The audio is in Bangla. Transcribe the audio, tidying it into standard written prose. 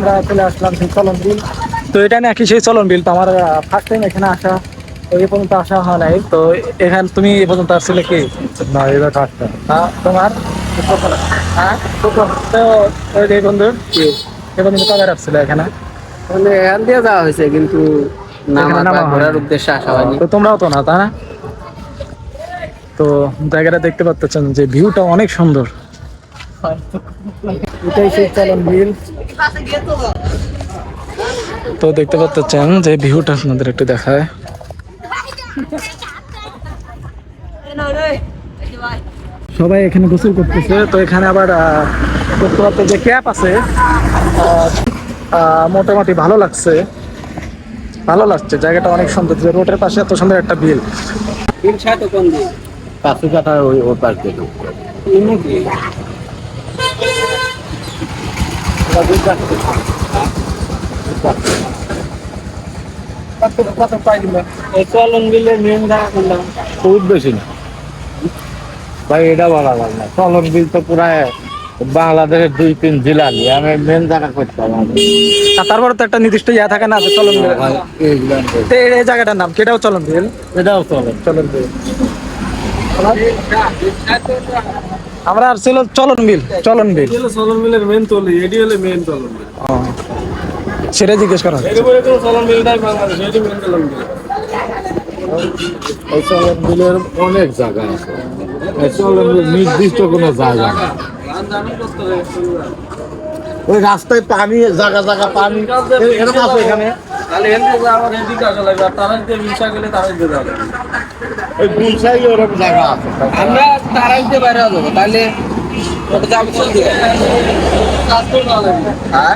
আমরা চলে আসলাম সেই চলন বিল। তো এটা নাকি সেই চলন বিল। তো আমার ফার্স্ট টাইম এখানে আসা, তো এই পর্যন্ত আসা হয় নাই। তো এখানে তুমি এই পর্যন্ত আসছিলে কি? না, এটা কাজটা তোমার হ্যাঁ প্রথম। তো ওই যে বন্ধু কি এ পর্যন্ত কবে আসছিল এখানে? মানে এখান দিয়ে যাওয়া হয়েছে কিন্তু এখানে নামার বা নামা ঘোরার হয়নি। উদ্দেশ্যে আসা হয়নি। তো তোমরাও তো না, তাই না? তো জায়গাটা দেখতে পাচ্ছেন যে ভিউটা অনেক সুন্দর। এটাই সেই চলন বিল। তো দেখতে পাচ্ছেন যে ভিউটা আপনাদের একটু দেখায়। সবাই এখানে গোসল করতেছে। তো এখানে আবার দেখতে পাচ্ছেন যে ক্যাপ আছে। মোটামুটি ভালো লাগছে, ভালো লাগছে। জায়গাটা অনেক সুন্দর, যে রোডের পাশে এত সুন্দর একটা বিল। বিল সাথে কোন দিন কাছে কাটা ওই পাশ দিয়ে ঢুকতে চলন বিলের মেন জায়গা কোনটা? খুব বেশি না ভাই, এটা বলা গেল না। চলন বিল তো পুরাই বাংলাদেশের 2-3 জেলা নিয়ে আমি মেন জায়গা করতে হবে। আর তারপরে তো একটা নির্দিষ্ট ইয়া থাকে না যে চলন বিল। তো এই জায়গাটার নাম কি? এটাও চলন বিল। এটাও চলে। চলন বিল। আমরা আর ছিল চলন বিল, চলন বিল। চলন মিলের মেন তলি, এটি হলে মেন চলন মিল। সেটা জিজ্ঞেস করা হচ্ছে। এরপরে তো চলন মিলটাই বাংলাদেশ, এটি মেন চলন মিল। এই চলন বিলের অনেক জায়গা আছে। এই চলন বিল নির্দিষ্ট কোনো জায়গা না। ওই রাস্তায় পানি, জায়গা জায়গা পানি এরকম আছে এখানে। তাহলে এখানে যে আমার এদিকে আসা লাগবে, আর তারা যদি মিশা গেলে তারাই দিয়ে যাবে। ওই গুলশাই ওরকম জায়গা আছে। আমরা তারাই দিয়ে বাইরে যাবো, তাহলে ওটা যাবো কোন দিকে? কাজ করে না লাগবে। হ্যাঁ